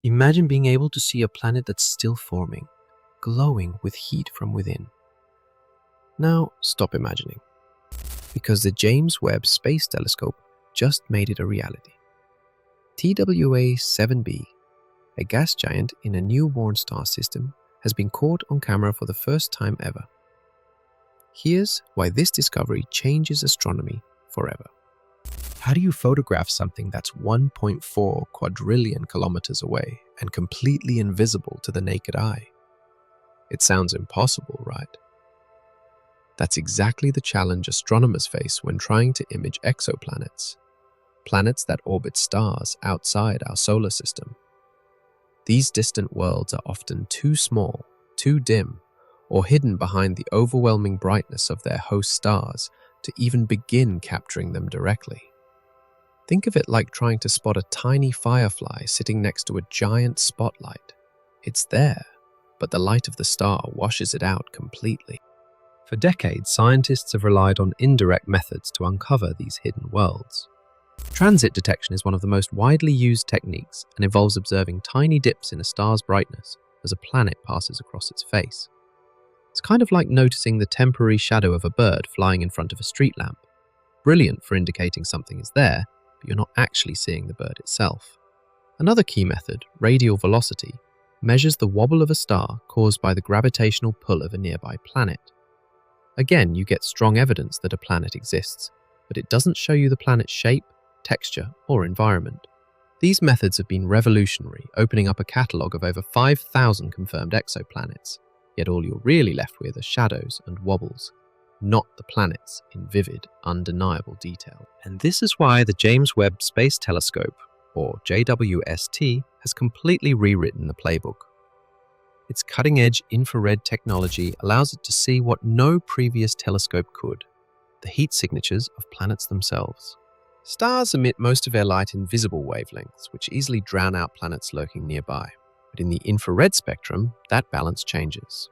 Imagine being able to see a planet that's still forming, glowing with heat from within. Now, stop imagining, because the James Webb Space Telescope just made it a reality. TWA-7b, a gas giant in a newborn star system, has been caught on camera for the first time ever. Here's why this discovery changes astronomy forever. How do you photograph something that's 1.4 quadrillion kilometers away and completely invisible to the naked eye? It sounds impossible, right? That's exactly the challenge astronomers face when trying to image exoplanets, planets that orbit stars outside our solar system. These distant worlds are often too small, too dim, or hidden behind the overwhelming brightness of their host stars to even begin capturing them directly. Think of it like trying to spot a tiny firefly sitting next to a giant spotlight. It's there, but the light of the star washes it out completely. For decades, scientists have relied on indirect methods to uncover these hidden worlds. Transit detection is one of the most widely used techniques and involves observing tiny dips in a star's brightness as a planet passes across its face. It's kind of like noticing the temporary shadow of a bird flying in front of a street lamp. Brilliant for indicating something is there, but you're not actually seeing the bird itself. Another key method, radial velocity, measures the wobble of a star caused by the gravitational pull of a nearby planet. Again, you get strong evidence that a planet exists, but it doesn't show you the planet's shape, texture, or environment. These methods have been revolutionary, opening up a catalogue of over 5,000 confirmed exoplanets, yet all you're really left with are shadows and wobbles, not the planets in vivid, undeniable detail. And this is why the James Webb Space Telescope, or JWST, has completely rewritten the playbook. Its cutting-edge infrared technology allows it to see what no previous telescope could: the heat signatures of planets themselves. Stars emit most of their light in visible wavelengths, which easily drown out planets lurking nearby. But in the infrared spectrum, that balance changes.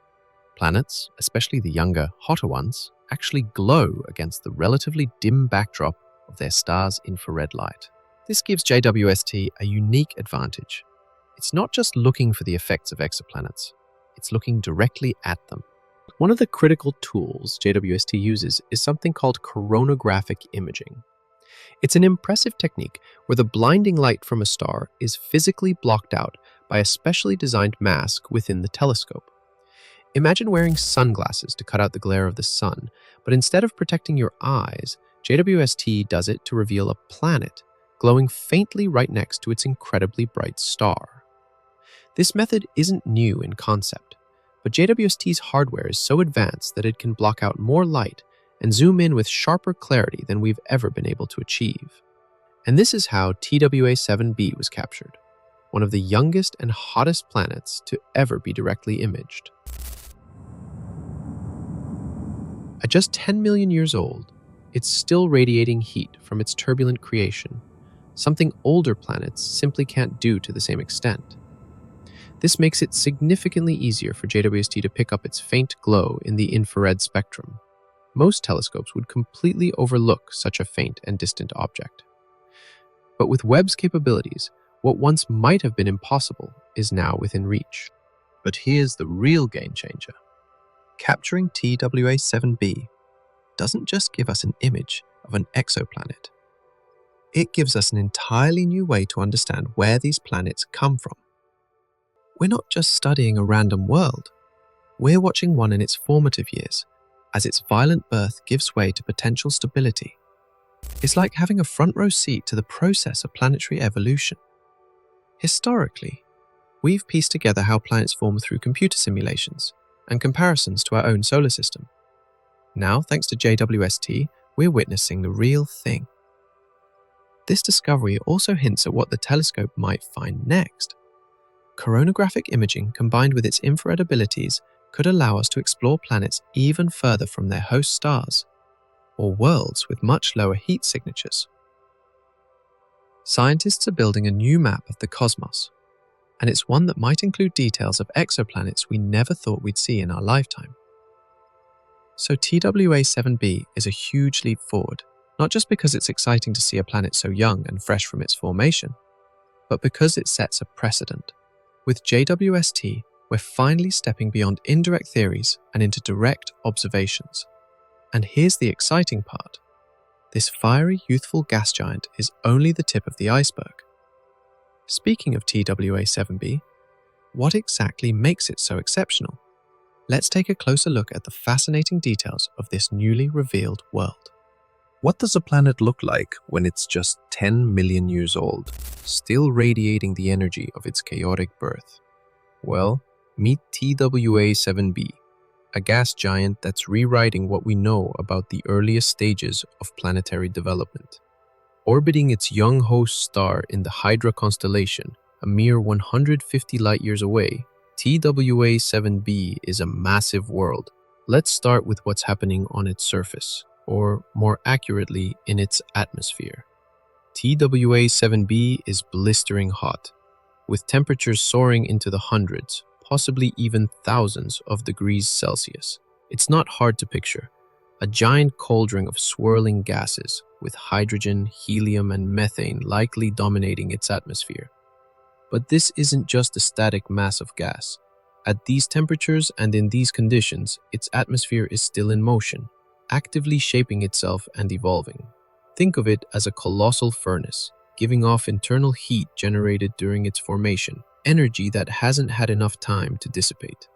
Planets, especially the younger, hotter ones, actually glow against the relatively dim backdrop of their star's infrared light. This gives JWST a unique advantage. It's not just looking for the effects of exoplanets, it's looking directly at them. One of the critical tools JWST uses is something called coronagraphic imaging. It's an impressive technique where the blinding light from a star is physically blocked out by a specially designed mask within the telescope. Imagine wearing sunglasses to cut out the glare of the sun, but instead of protecting your eyes, JWST does it to reveal a planet glowing faintly right next to its incredibly bright star. This method isn't new in concept, but JWST's hardware is so advanced that it can block out more light and zoom in with sharper clarity than we've ever been able to achieve. And this is how TWA-7b was captured, one of the youngest and hottest planets to ever be directly imaged. At just 10 million years old, it's still radiating heat from its turbulent creation, something older planets simply can't do to the same extent. This makes it significantly easier for JWST to pick up its faint glow in the infrared spectrum. Most telescopes would completely overlook such a faint and distant object. But with Webb's capabilities, what once might have been impossible is now within reach. But here's the real game changer. Capturing TWA-7b doesn't just give us an image of an exoplanet. It gives us an entirely new way to understand where these planets come from. We're not just studying a random world. We're watching one in its formative years, as its violent birth gives way to potential stability. It's like having a front row seat to the process of planetary evolution. Historically, we've pieced together how planets form through computer simulations and comparisons to our own solar system. Now, thanks to JWST, we're witnessing the real thing. This discovery also hints at what the telescope might find next. Coronagraphic imaging combined with its infrared abilities could allow us to explore planets even further from their host stars, or worlds with much lower heat signatures. Scientists are building a new map of the cosmos, and it's one that might include details of exoplanets we never thought we'd see in our lifetime. So TWA-7b is a huge leap forward, not just because it's exciting to see a planet so young and fresh from its formation, but because it sets a precedent. With JWST, we're finally stepping beyond indirect theories and into direct observations. And here's the exciting part. This fiery, youthful gas giant is only the tip of the iceberg. Speaking of TWA7b, what exactly makes it so exceptional? Let's take a closer look at the fascinating details of this newly revealed world. What does a planet look like when it's just 10 million years old, still radiating the energy of its chaotic birth? Well, meet TWA7b, a gas giant that's rewriting what we know about the earliest stages of planetary development. Orbiting its young host star in the Hydra constellation, a mere 150 light-years away, TWA7b is a massive world. Let's start with what's happening on its surface, or more accurately, in its atmosphere. TWA7b is blistering hot, with temperatures soaring into the hundreds, possibly even thousands of degrees Celsius. It's not hard to picture. A giant cauldron of swirling gases, with hydrogen, helium, and methane likely dominating its atmosphere. But this isn't just a static mass of gas. At these temperatures and in these conditions, its atmosphere is still in motion, actively shaping itself and evolving. Think of it as a colossal furnace, giving off internal heat generated during its formation, energy that hasn't had enough time to dissipate.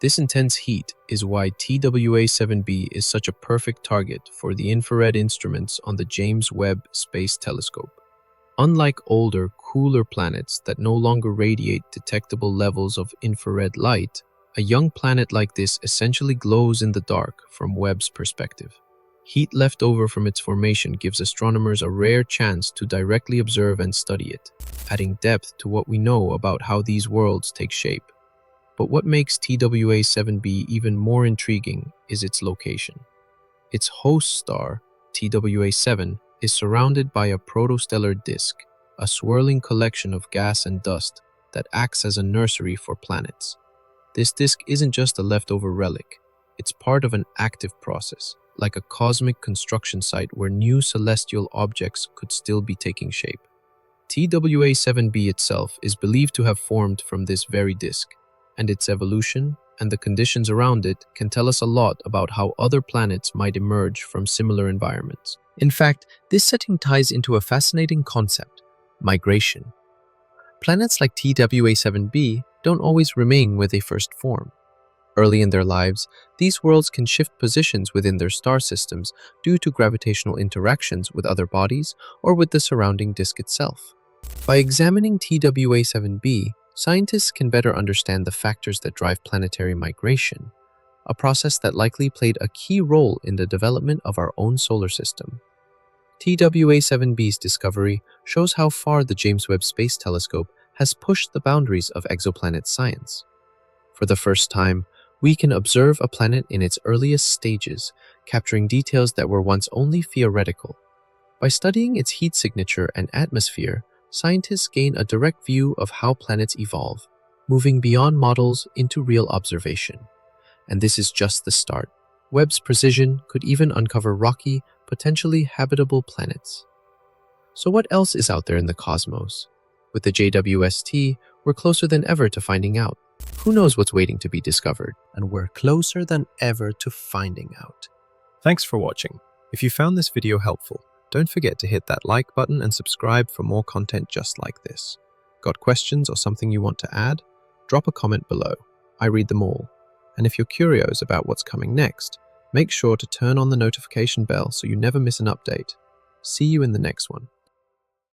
This intense heat is why TWA7b is such a perfect target for the infrared instruments on the James Webb Space Telescope. Unlike older, cooler planets that no longer radiate detectable levels of infrared light, a young planet like this essentially glows in the dark from Webb's perspective. Heat left over from its formation gives astronomers a rare chance to directly observe and study it, adding depth to what we know about how these worlds take shape. But what makes TWA7b even more intriguing is its location. Its host star, TWA7, is surrounded by a protostellar disk, a swirling collection of gas and dust that acts as a nursery for planets. This disk isn't just a leftover relic, it's part of an active process, like a cosmic construction site where new celestial objects could still be taking shape. TWA7b itself is believed to have formed from this very disk, and its evolution and the conditions around it can tell us a lot about how other planets might emerge from similar environments. In fact, this setting ties into a fascinating concept: migration. Planets like TWA7b don't always remain where they first form. Early in their lives, these worlds can shift positions within their star systems due to gravitational interactions with other bodies or with the surrounding disk itself. By examining TWA7b, scientists can better understand the factors that drive planetary migration, a process that likely played a key role in the development of our own solar system. TWA7b's discovery shows how far the James Webb Space Telescope has pushed the boundaries of exoplanet science. For the first time, we can observe a planet in its earliest stages, capturing details that were once only theoretical. By studying its heat signature and atmosphere, scientists gain a direct view of how planets evolve, moving beyond models into real observation. And this is just the start. Webb's precision could even uncover rocky, potentially habitable planets. So what else is out there in the cosmos? With the JWST, we're closer than ever to finding out. Who knows what's waiting to be discovered? And we're closer than ever to finding out. Thanks for watching. If you found this video helpful, don't forget to hit that like button and subscribe for more content just like this. Got questions or something you want to add? Drop a comment below. I read them all. And if you're curious about what's coming next, make sure to turn on the notification bell so you never miss an update. See you in the next one.